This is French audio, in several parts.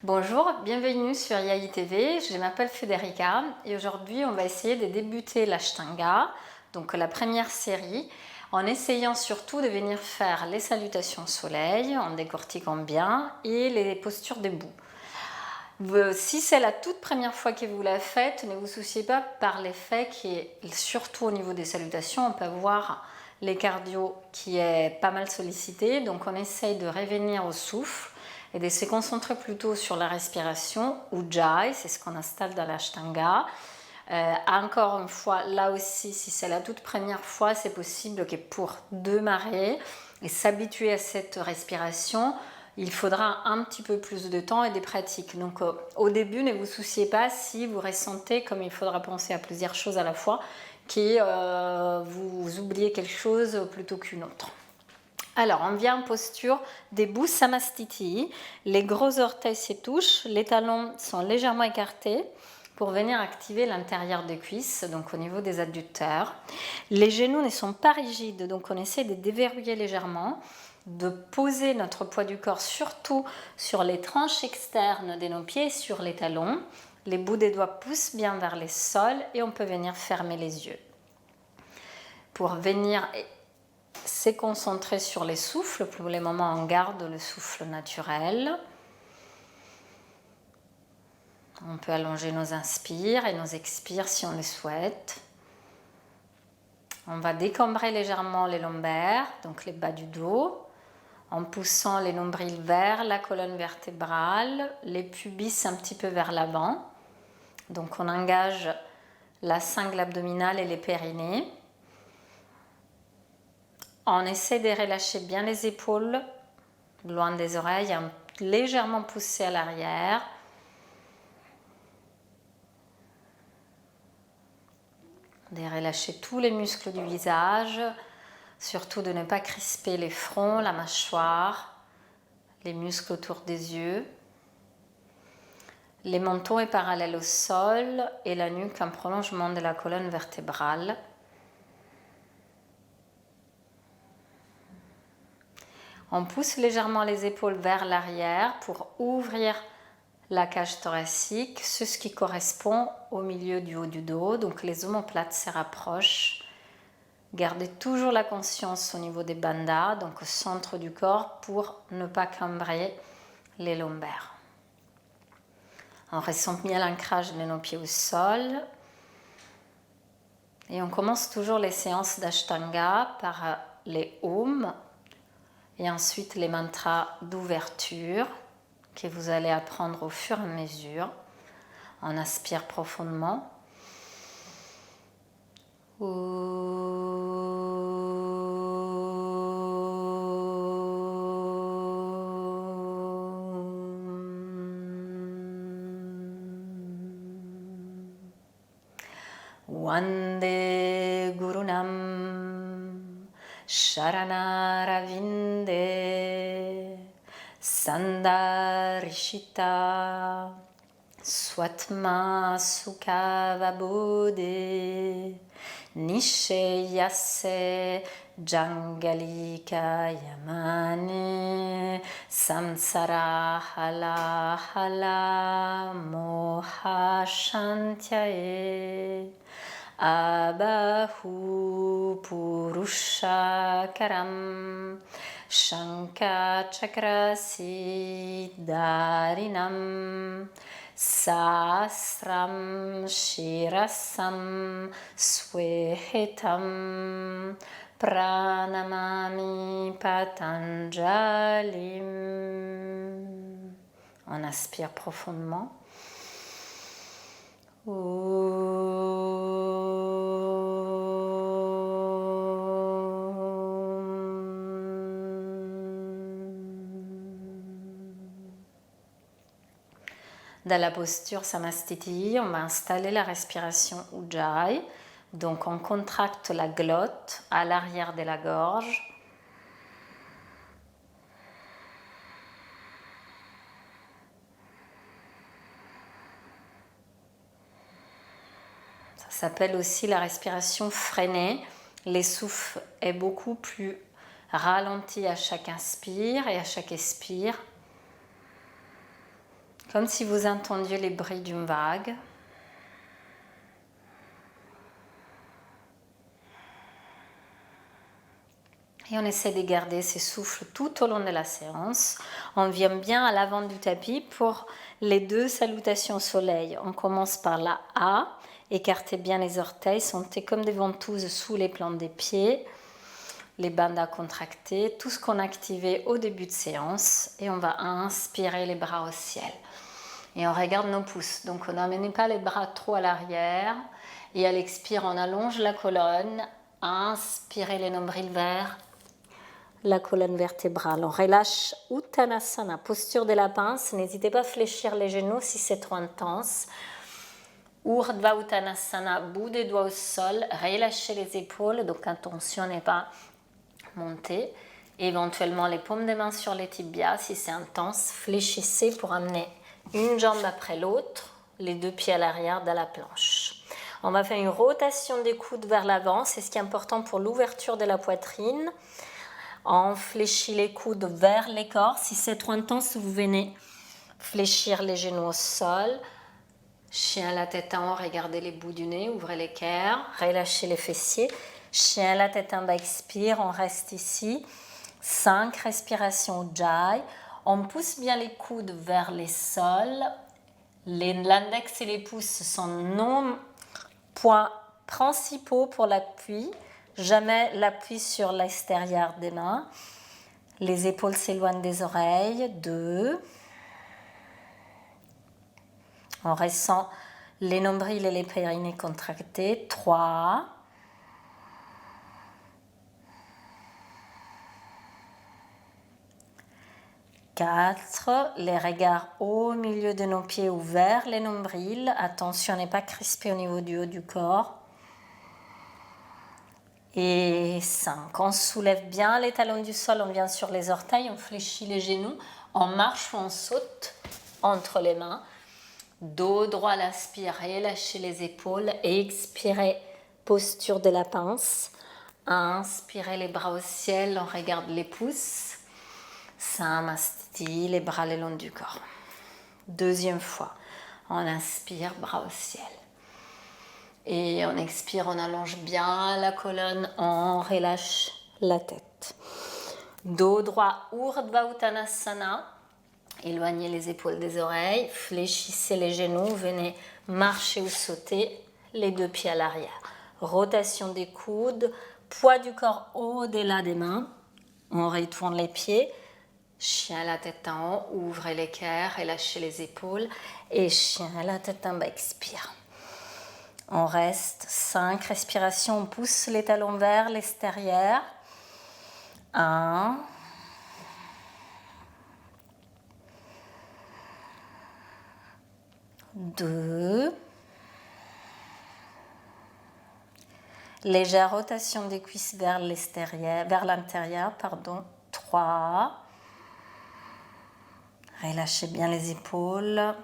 Bonjour, bienvenue sur Yai TV, je m'appelle Federica et aujourd'hui on va essayer de débuter l'Ashtanga, donc la première série, en essayant surtout de venir faire les salutations au soleil, en décortiquant bien, et les postures debout. Si c'est la toute première fois que vous la faites, ne vous souciez pas par l'effet qui est surtout au niveau des salutations, on peut voir les cardio qui est pas mal sollicité, donc on essaye de revenir au souffle et de se concentrer plutôt sur la respiration, Ujjayi, c'est ce qu'on installe dans l'Ashtanga. Encore une fois, là aussi, si c'est la toute première fois, c'est possible que pour démarrer et s'habituer à cette respiration, il faudra un petit peu plus de temps et des pratiques. Donc au début, ne vous souciez pas si vous ressentez comme il faudra penser à plusieurs choses à la fois, que vous oubliez quelque chose plutôt qu'une autre. Alors, on vient en posture debout, Samastiti. Les gros orteils se touchent, les talons sont légèrement écartés pour venir activer l'intérieur des cuisses, donc au niveau des adducteurs. Les genoux ne sont pas rigides, donc on essaie de déverrouiller légèrement, de poser notre poids du corps surtout sur les tranches externes de nos pieds, sur les talons. Les bouts des doigts poussent bien vers les sols et on peut venir fermer les yeux. Pour venir se concentrer sur les souffles, pour les moments on garde le souffle naturel. On peut allonger nos inspires et nos expires si on le souhaite. On va décambrer légèrement les lombaires, donc les bas du dos, en poussant les nombrils vers la colonne vertébrale, les pubis un petit peu vers l'avant. Donc on engage la cingle abdominale et les périnées. On essaie de relâcher bien les épaules, loin des oreilles, légèrement pousser à l'arrière. De relâcher tous les muscles du visage, surtout de ne pas crisper les fronts, la mâchoire, les muscles autour des yeux. Le menton est parallèle au sol et la nuque en prolongement de la colonne vertébrale. On pousse légèrement les épaules vers l'arrière pour ouvrir la cage thoracique, ce qui correspond au milieu du haut du dos. Donc les omoplates se rapprochent. Gardez toujours la conscience au niveau des bandhas, donc au centre du corps, pour ne pas cambrer les lombaires. On ressent bien l'ancrage de nos pieds au sol. Et on commence toujours les séances d'Ashtanga par les Om et ensuite les mantras d'ouverture que vous allez apprendre au fur et à mesure. On inspire profondément. Vande Gurunam Sharanaravinda Sandarishita Swatma Sukhavabodhe Nisheyase Jangalika Yamane Samsara Hala Hala Moha Shantyaye Abahu Purusha Karam Shanka Chakrasi Darinam Sasram Shirasam Swehetam Pranamami Patanjalim. On inspire profondément. Dans la posture Samastiti, on va installer la respiration Ujjayi. Donc on contracte la glotte à l'arrière de la gorge. Ça s'appelle aussi la respiration freinée. L'essouffle est beaucoup plus ralenti à chaque inspire et à chaque expire. comme si vous entendiez les bruits d'une vague. Et on essaie de garder ses souffles tout au long de la séance. On vient bien à l'avant du tapis pour les 2 salutations au soleil. On commence par la A, écartez bien les orteils, sentez comme des ventouses sous les plantes des pieds, les bandes à contracter, tout ce qu'on a activé au début de séance. Et on va inspirer les bras au ciel. Et on regarde nos pouces. Donc on n'amène pas les bras trop à l'arrière. Et à l'expire, on allonge la colonne. Inspirez les nombrils vers la colonne vertébrale. On relâche Uttanasana, posture de la pince. N'hésitez pas à fléchir les genoux si c'est trop intense. Urdhva Uttanasana, bout des doigts au sol. Relâchez les épaules, donc attention à ne pas monter. Éventuellement les paumes des mains sur les tibias. Si c'est intense, fléchissez pour amener une jambe après l'autre, les 2 pieds à l'arrière de la planche. On va faire une rotation des coudes vers l'avant. C'est ce qui est important pour l'ouverture de la poitrine. On fléchit les coudes vers l'écorce. Si c'est trop intense, vous venez fléchir les genoux au sol. Chien la tête en haut, regardez les bouts du nez, ouvrez l'équerre, relâchez les fessiers. Chien la tête en bas, expire, on reste ici. 5 respirations Ujjayi. On pousse bien les coudes vers les sols. L'index et les pouces sont nos points principaux pour l'appui. Jamais l'appui sur l'extérieur des mains. Les épaules s'éloignent des oreilles. 2. On ressent les nombrils et les périnées contractés. 3. 4. Les regards au milieu de nos pieds ouverts, les nombrils. Attention à ne pas crisper au niveau du haut du corps. Et 5. On soulève bien les talons du sol, on vient sur les orteils, on fléchit les genoux, on marche ou on saute entre les mains. Dos droit, l'aspirez, lâchez les épaules et expirez, posture de la pince. Inspirez les bras au ciel, on regarde les pouces. Samastiti, les bras le long du corps. 2e fois, on inspire, bras au ciel. Et on expire, on allonge bien la colonne, on relâche la tête. Dos droit, Urdhva Uttanasana. Éloignez les épaules des oreilles, fléchissez les genoux, venez marcher ou sauter, les 2 pieds à l'arrière. Rotation des coudes, poids du corps au-delà des mains. On retourne les pieds. Chien à la tête en haut, ouvrez l'équerre, relâchez les épaules. Et chien à la tête en bas, expire. On reste 5 respirations, on pousse les talons vers l'extérieur. 1. 2. Légère rotation des cuisses vers l'intérieur, 3. Relâchez bien les épaules.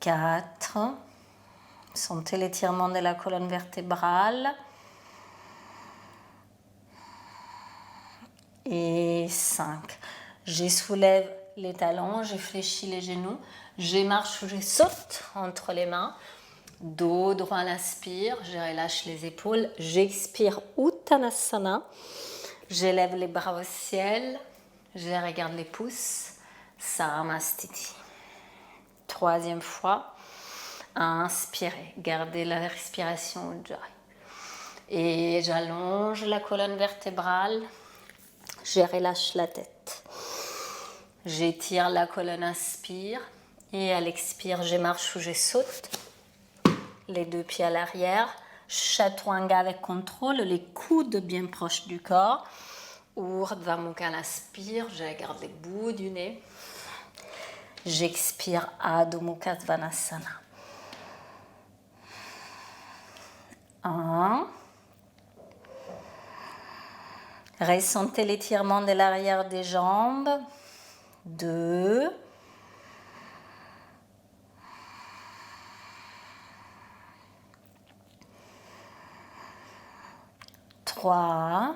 4. Sentez l'étirement de la colonne vertébrale. Et 5. Je soulève les talons, je fléchis les genoux, je marche ou je saute entre les mains. Dos droit, l'inspire, je relâche les épaules, j'expire Uttanasana. J'élève les bras au ciel, je regarde les pouces. Samastiti. 3e fois. Inspirez, gardez la respiration Ujjayi. Et j'allonge la colonne vertébrale, je relâche la tête. J'étire la colonne, inspire. Et à l'expire, je marche ou je saute. Les 2 pieds à l'arrière. Chaturanga avec contrôle, les coudes bien proches du corps. Urdhva Mukha, inspire, je regarde les bouts du nez. J'expire Adho Mukha Svanasana. 1. Ressentez l'étirement de l'arrière des jambes. 2. 3.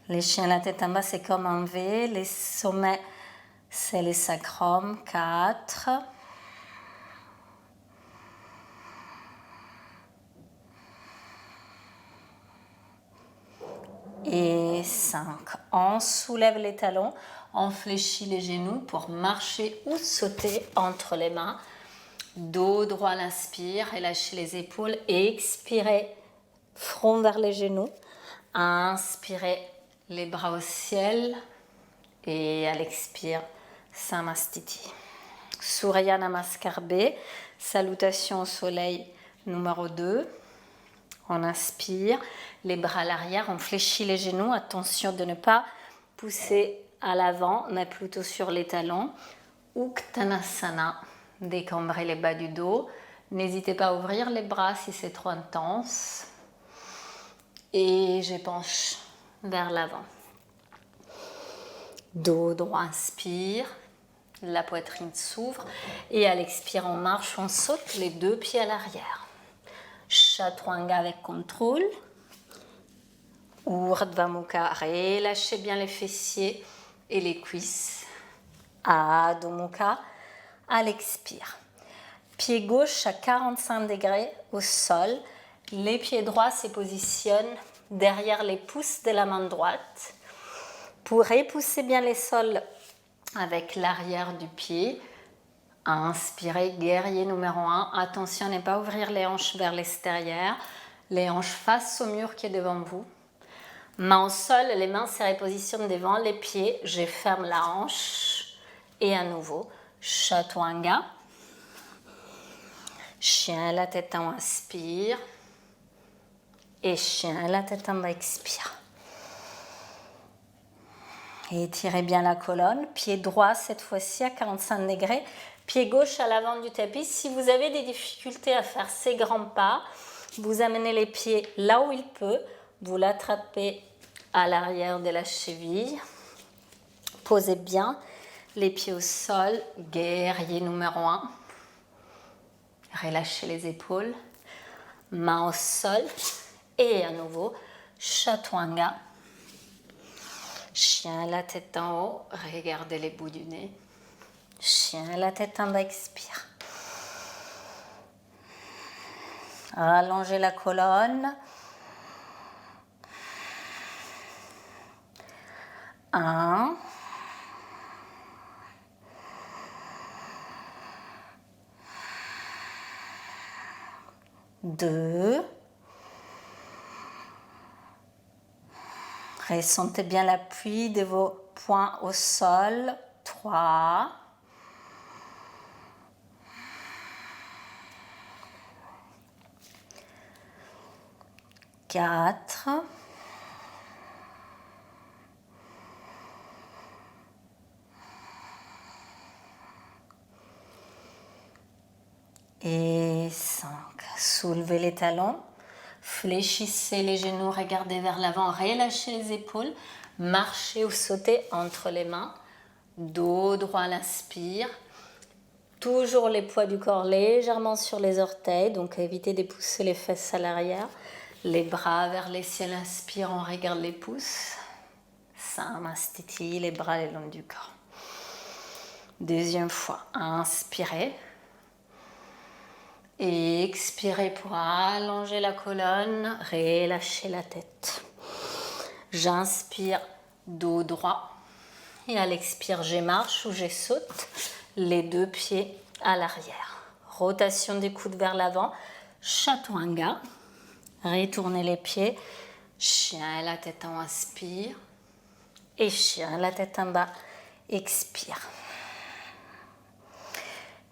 Les chiens, la tête en bas, c'est comme un V. Les sommets, c'est les sacrums. 4. Et 5. On soulève les talons, on fléchit les genoux pour marcher ou sauter entre les mains. Dos droit, l'inspire, relâchez les épaules. Expirez, front vers les genoux. Inspirez, les bras au ciel. Et à l'expire, Samastiti. Surya Namaskar B, salutation au soleil numéro 2. On inspire, les bras à l'arrière, on fléchit les genoux. Attention de ne pas pousser à l'avant, mais plutôt sur les talons. Uttanasana, décambrez les bas du dos. N'hésitez pas à ouvrir les bras si c'est trop intense. Et je penche vers l'avant. Dos droit, inspire. La poitrine s'ouvre. Et à l'expire, on marche, on saute les 2 pieds à l'arrière. Chaturanga avec contrôle. Urdhva Mukha, relâchez bien les fessiers et les cuisses. Adho Mukha, à l'expire. Pied gauche à 45 degrés au sol. Les pieds droits se positionnent derrière les pouces de la main droite. Pour repousser bien les sols avec l'arrière du pied, inspirez, guerrier numéro 1. Attention à ne pas ouvrir les hanches vers l'extérieur. Les hanches face au mur qui est devant vous. Main au sol, les mains se repositionnent devant les pieds. Je ferme la hanche. Et à nouveau, Chaturanga. Chien à la tête en haut, inspire. Et chien à la tête en bas, expire. Et étirez bien la colonne. Pied droit cette fois-ci à 45 degrés. Pied gauche à l'avant du tapis. Si vous avez des difficultés à faire ces grands pas, vous amenez les pieds là où il peut. Vous l'attrapez à l'arrière de la cheville. Posez bien les pieds au sol. Guerrier numéro 1. Relâchez les épaules. Main au sol. Et à nouveau, Chaturanga. Chien à la tête en haut, regardez les bouts du nez. Chien à la tête en bas, expire. Allongez la colonne. 1. 2. Ressentez bien l'appui de vos poings au sol. 3. 4. Et 5. Soulevez les talons. Fléchissez les genoux, regardez vers l'avant, relâchez les épaules, marchez ou sautez entre les mains, dos droit à l'inspire, toujours les poids du corps légèrement sur les orteils, donc évitez de pousser les fesses à l'arrière, les bras vers les ciels, inspire, on regarde les pouces, Samastiti, les bras le long du corps. Deuxième fois, inspirez. Et expirez pour allonger la colonne, relâchez la tête. J'inspire, dos droit. Et à l'expire, je marche ou je saute les 2 pieds à l'arrière. Rotation des coudes vers l'avant. Chaturanga. Retournez les pieds. Chien à la tête en haut, inspire. Et chien à la tête en bas, expire.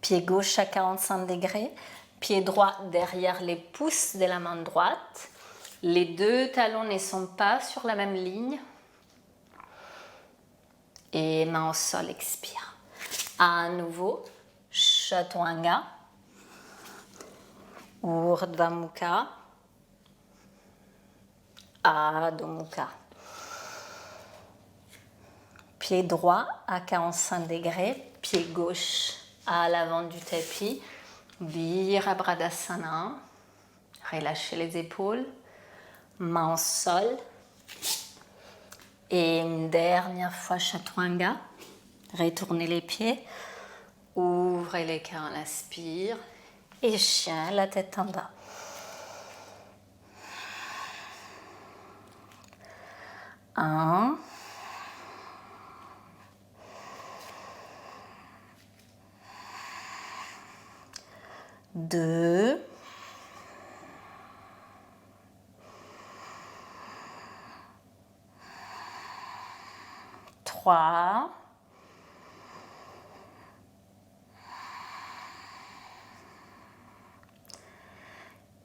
Pied gauche à 45 degrés. Pied droit derrière les pouces de la main droite. Les 2 talons ne sont pas sur la même ligne. Et main au sol, expire. À nouveau, Chaturanga. Urdhva Mukha. Adho Mukha. Pied droit à 45 degrés. Pied gauche à l'avant du tapis. Virabhadasana. Relâchez les épaules. Main au sol. Et une dernière fois chaturanga. Retournez les pieds. Ouvrez les cœurs, on aspire. Et chien, la tête en bas. Un. Deux. Trois.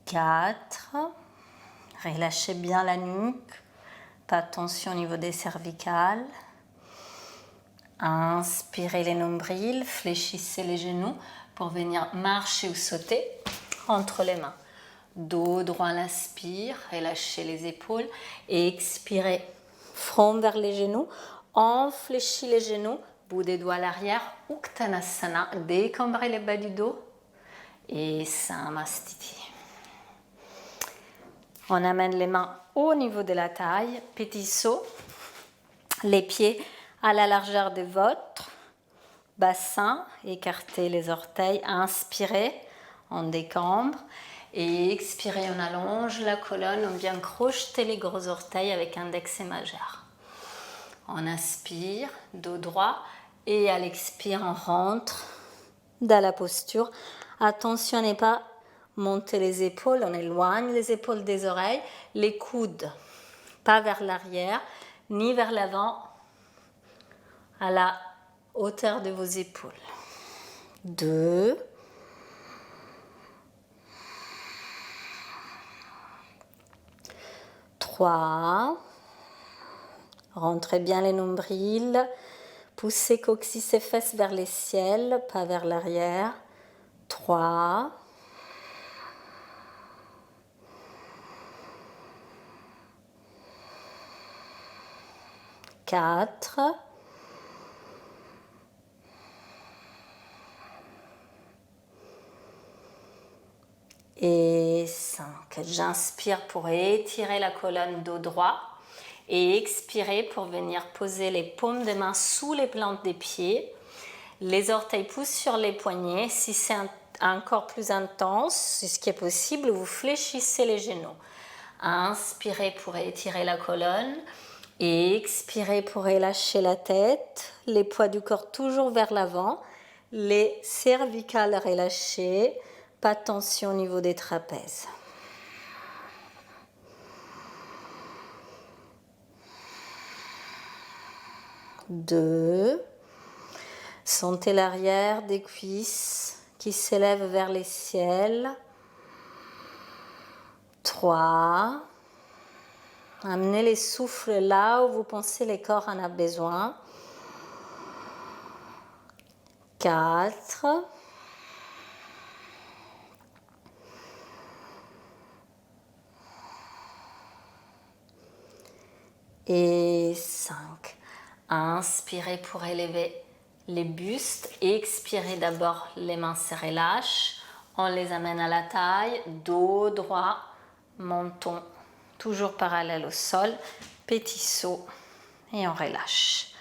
Quatre. Relâchez bien la nuque. Pas de tension au niveau des cervicales. Inspirez les nombrils, fléchissez les genoux pour venir marcher ou sauter entre les mains. Dos droit à l'inspire, relâchez les épaules et expirez. Front vers les genoux, on fléchit les genoux, bout des doigts à l'arrière, Uttanasana, décambrez les bas du dos et Samastiti. On amène les mains au niveau de la taille, petit saut, les pieds à la largeur de votre bassin, écartez les orteils, inspirez, on décambre et expirez, on allonge la colonne, on vient crocheter les gros orteils avec index et majeur. On inspire, dos droit et à l'expire, on rentre dans la posture. Attention à ne pas monter les épaules, on éloigne les épaules des oreilles, les coudes pas vers l'arrière ni vers l'avant, à la hauteur de vos épaules. 2. 3. Rentrez bien les nombrils. Poussez coccyx et fesses vers les ciels, pas vers l'arrière. 3. 4. Et 5. J'inspire pour étirer la colonne dos droit et expirer pour venir poser les paumes des mains sous les plantes des pieds. Les orteils poussent sur les poignets. Si c'est encore plus intense, c'est ce qui est possible, vous fléchissez les genoux. Inspirez pour étirer la colonne et expirez pour relâcher la tête. Les poids du corps toujours vers l'avant. Les cervicales relâchées. Pas de tension au niveau des trapèzes. 2. Sentez l'arrière des cuisses qui s'élèvent vers les ciels. 3. Amenez les souffles là où vous pensez le corps en a besoin. 4. Et 5. Inspirez pour élever les bustes. Expirez d'abord, les mains se relâchent. On les amène à la taille, dos droit, menton toujours parallèle au sol. Petit saut et on relâche.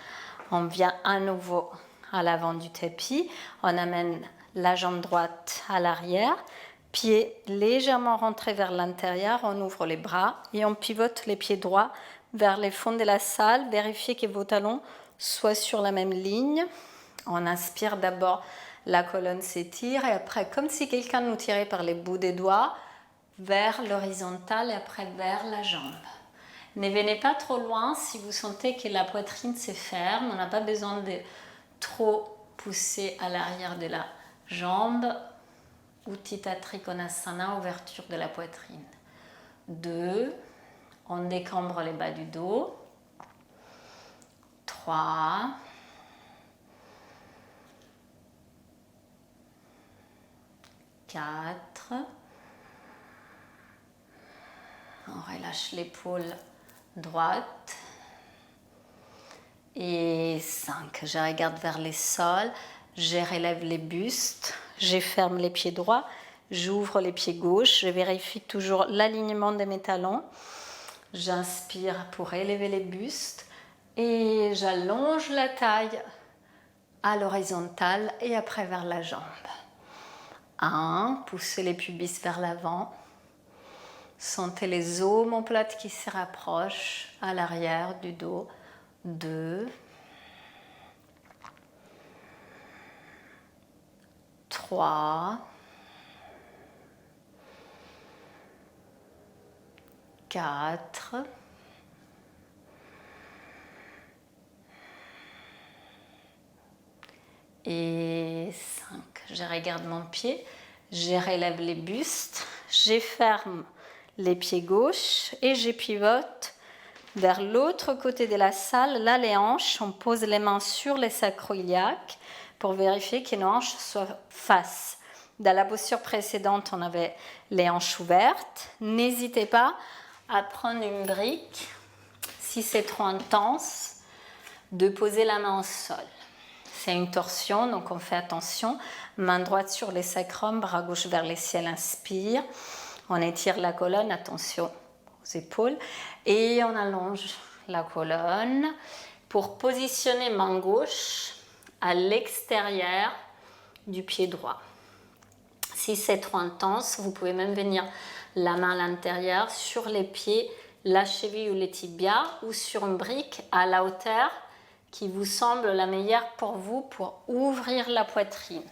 On vient à nouveau à l'avant du tapis. On amène la jambe droite à l'arrière. Pieds légèrement rentrés vers l'intérieur. On ouvre les bras et on pivote les pieds droits vers les fonds de la salle. Vérifiez que vos talons soient sur la même ligne. On inspire d'abord, la colonne s'étire et après, comme si quelqu'un nous tirait par les bouts des doigts, vers l'horizontale et après vers la jambe. Ne venez pas trop loin si vous sentez que la poitrine se ferme. On n'a pas besoin de trop pousser à l'arrière de la jambe. Utthita Trikonasana, ouverture de la poitrine. 2. On décambre les bas du dos. 3. 4. On relâche l'épaule droite. Et 5. Je regarde vers les sols. Je relève les bustes. Je ferme les pieds droits. J'ouvre les pieds gauches. Je vérifie toujours l'alignement de mes talons. J'inspire pour élever les bustes. Et j'allonge la taille à l'horizontale et après vers la jambe. 1, poussez les pubis vers l'avant. Sentez les omoplates qui se rapprochent à l'arrière du dos. 2, 3, 4, et 5. Je regarde mon pied, je relève les bustes, je ferme les pieds gauches et je pivote vers l'autre côté de la salle. Là, les hanches, on pose les mains sur les sacro-iliaques pour vérifier que nos hanches soient face. Dans la posture précédente, on avait les hanches ouvertes. N'hésitez pas à prendre une brique, si c'est trop intense, de poser la main au sol. C'est une torsion, donc on fait attention. Main droite sur les sacrums, bras gauche vers les ciels, inspire. On étire la colonne, attention aux épaules. Et on allonge la colonne pour positionner main gauche à l'extérieur du pied droit. Si c'est trop intense, vous pouvez même venir la main à l'intérieur, sur les pieds, la cheville ou les tibias, ou sur une brique à la hauteur qui vous semble la meilleure pour vous pour ouvrir la poitrine.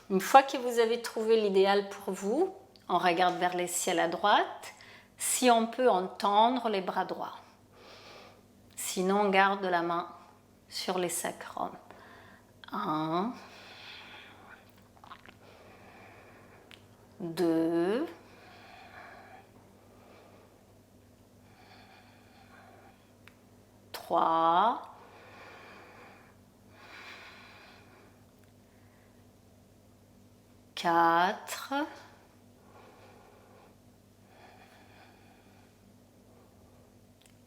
Une fois que vous avez trouvé l'idéal pour vous, on regarde vers les ciels à droite. Si on peut, on tendre les bras droits. Sinon, on garde la main sur les sacrums. 1, 2, 3, 4,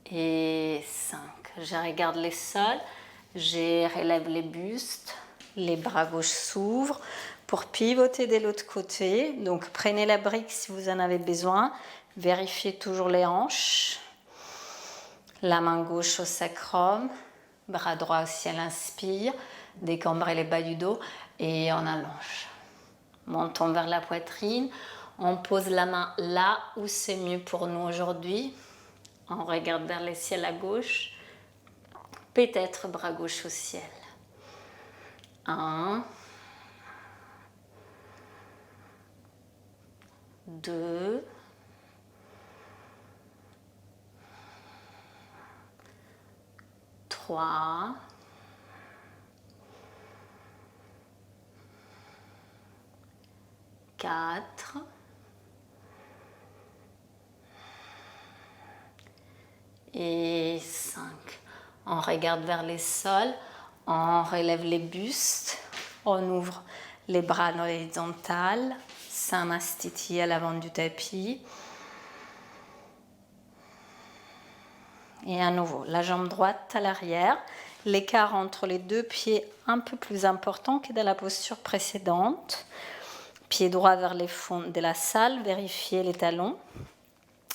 et 5. Je regarde les sols, je relève les bustes, les bras gauche s'ouvrent pour pivoter de l'autre côté. Donc prenez la brique si vous en avez besoin, vérifiez toujours les hanches, la main gauche au sacrum, bras droit au ciel, inspire, décambrez les bas du dos et on allonge. Montons vers la poitrine, on pose la main là où c'est mieux pour nous aujourd'hui. On regarde vers les ciels à gauche, peut-être bras gauche au ciel. 1, 2, 3, 4, et 5. On regarde vers les sols, on relève les bustes, on ouvre les bras à l'horizontale, Samastiti à l'avant du tapis. Et à nouveau, la jambe droite à l'arrière, l'écart entre les deux pieds un peu plus important que dans la posture précédente. Pied droit vers les fonds de la salle, vérifiez les talons.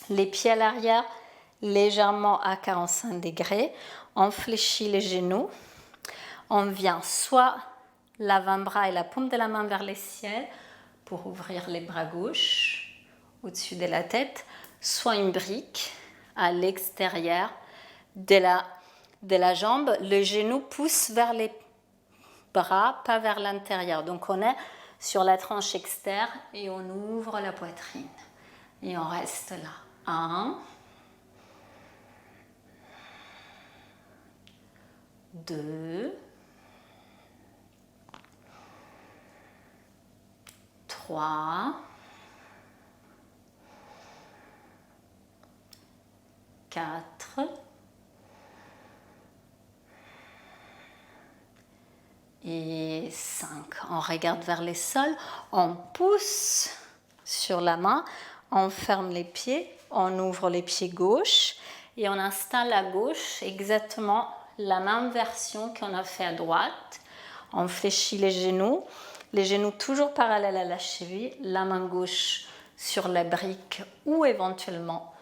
Les pieds à l'arrière, légèrement à 45 degrés. On fléchit les genoux. On vient soit l'avant-bras et la paume de la main vers les ciels pour ouvrir les bras gauche au-dessus de la tête, soit une brique à l'extérieur de la jambe. Le genou pousse vers les bras, pas vers l'intérieur. Donc on est sur la tranche externe et on ouvre la poitrine. Et on reste là. 1, 2, 3, 4, et 5. On regarde vers les sols, on pousse sur la main, on ferme les pieds, on ouvre les pieds gauche et on installe à gauche exactement la même version qu'on a fait à droite. On fléchit les genoux toujours parallèles à la cheville, la main gauche sur la brique ou éventuellement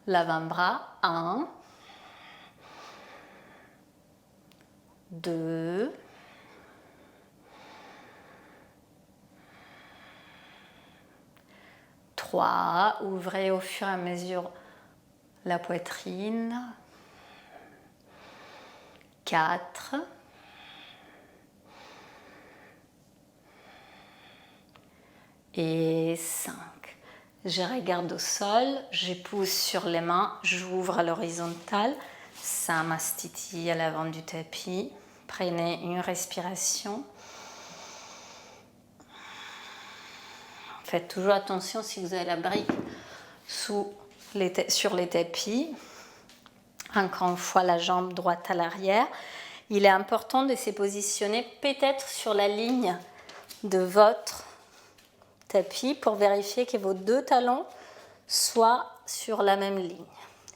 l'avant-bras. 1, 2, 3, ouvrez au fur et à mesure la poitrine, 4, et 5. Je regarde au sol, je pousse sur les mains, j'ouvre à l'horizontale, Samastiti à l'avant du tapis. Prenez une respiration. Faites toujours attention si vous avez la brique sur les tapis. Encore une fois, la jambe droite à l'arrière. Il est important de se positionner peut-être sur la ligne de votre tapis pour vérifier que vos deux talons soient sur la même ligne.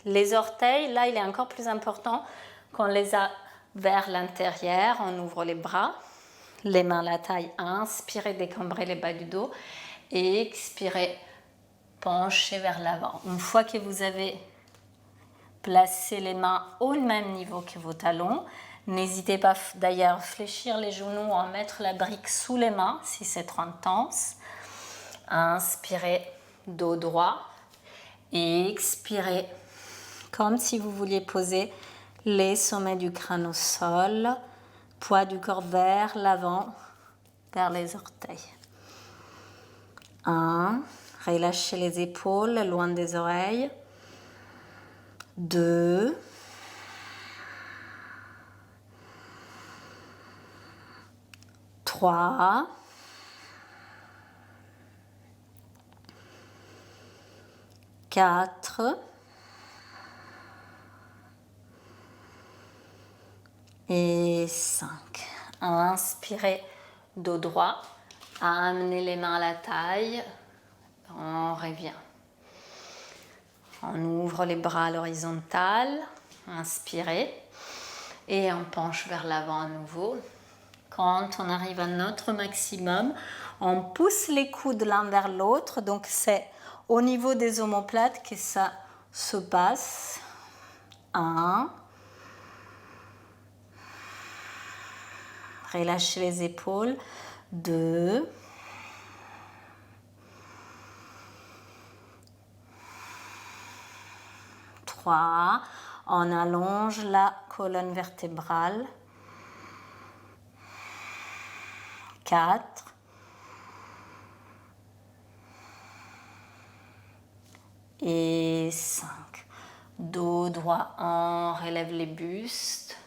Les orteils, là, il est encore plus important qu'on les a vers l'intérieur. On ouvre les bras, les mains à la taille. Inspirez, décambrez les bas du dos. Et expirez, penchez vers l'avant. Une fois que vous avez placé les mains au même niveau que vos talons, n'hésitez pas d'ailleurs à fléchir les genoux, à mettre la brique sous les mains si c'est trop intense. Inspirez, dos droit. Et expirez, comme si vous vouliez poser les sommets du crâne au sol, poids du corps vers l'avant, vers les orteils. 1, relâchez les épaules loin des oreilles. 2, 3, 4 et 5. Inspirez, dos droit, amenez les mains à la taille, on revient. On ouvre les bras à l'horizontale, inspirez et on penche vers l'avant à nouveau. Quand on arrive à notre maximum, on pousse les coudes l'un vers l'autre, donc c'est au niveau des omoplates que ça se passe. 1. Relâchez les épaules. 2. 3. On allonge la colonne vertébrale. 4. Et 5. Dos droit, on relève les bustes,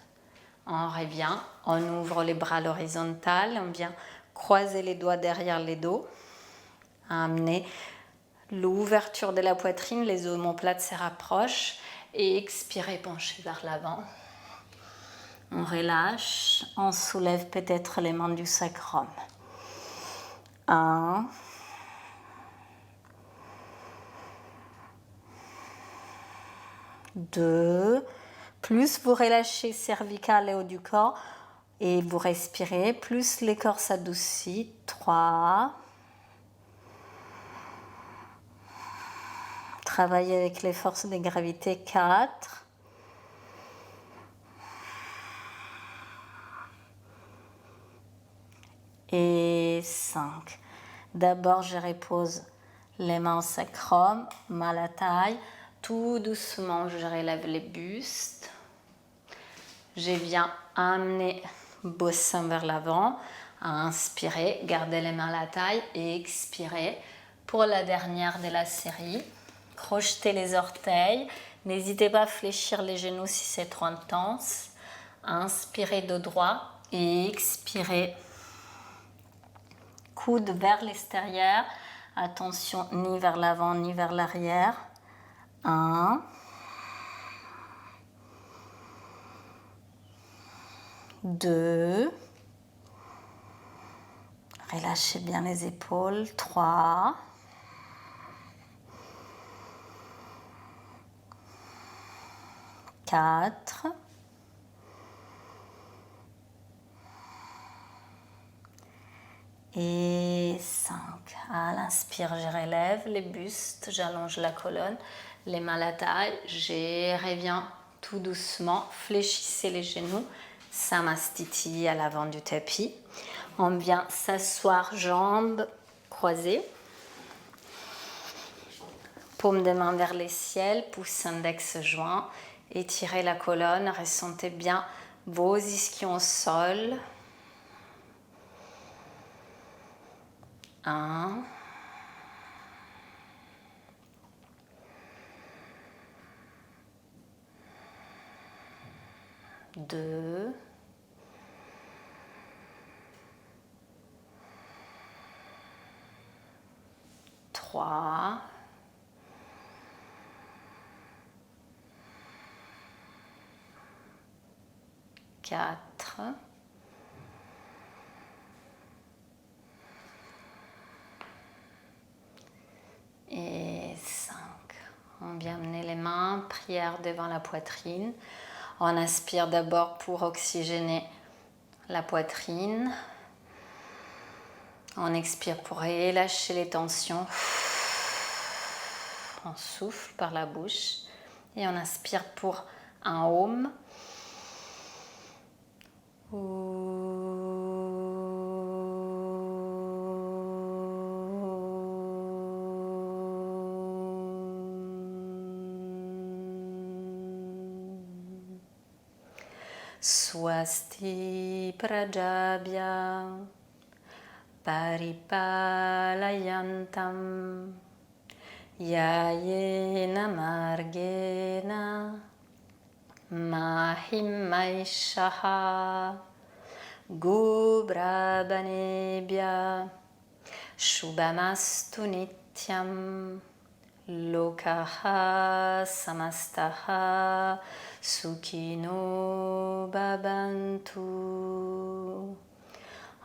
on revient, on ouvre les bras à l'horizontale, on vient croiser les doigts derrière les dos, amener l'ouverture de la poitrine, les omoplates se rapprochent et expirez, penchez vers l'avant. On relâche, on soulève peut-être les mains du sacrum. 1. 2. Plus vous relâchez cervical et haut du corps et vous respirez, plus le corps s'adoucit. 3. Travaillez avec les forces de gravité. 4. Et 5. D'abord, je repose les mains au sacrum, main à la taille. Tout doucement, je relève les bustes. Je viens amener beau sein vers l'avant. Inspirez, gardez les mains à la taille et expirez. Pour la dernière de la série, crochetez les orteils. N'hésitez pas à fléchir les genoux si c'est trop intense. Inspirez dos droit et expirez. Coude vers l'extérieur. Attention, ni vers l'avant ni vers l'arrière. 1. 2. Relâchez bien les épaules. 3. 4. Et 5. À l'inspire, je relève les bustes, j'allonge la colonne, les mains à la taille, je reviens tout doucement, fléchissez les genoux, Samastiti à l'avant du tapis. On vient s'asseoir, jambes croisées. Paume de main vers les ciels, pouce index joint. Étirez la colonne, ressentez bien vos ischions au sol. 1. 2. 3. 4. Et 5. On vient amener les mains, prière devant la poitrine. On inspire d'abord pour oxygéner la poitrine. On expire pour relâcher les tensions. On souffle par la bouche. Et on inspire pour un Om. Swasti prajabhya paripalayantam yayena margena mahimmaishaha gubrabhanebhya shubhamastu nityam lokaha samastaha Sukhino Bhavantu.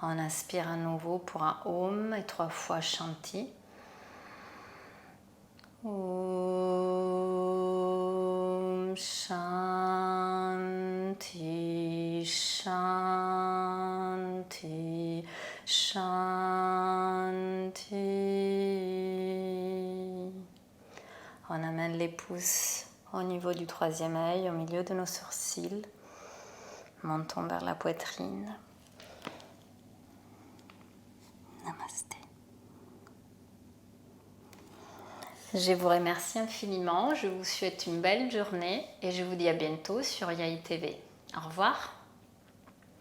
On inspire à nouveau pour un Om et 3 fois Shanti. Om Shanti Shanti Shanti. On amène les pouces au niveau du 3e œil, au milieu de nos sourcils. Montons vers la poitrine. Namasté. Je vous remercie infiniment. Je vous souhaite une belle journée et je vous dis à bientôt sur Yahi TV. Au revoir.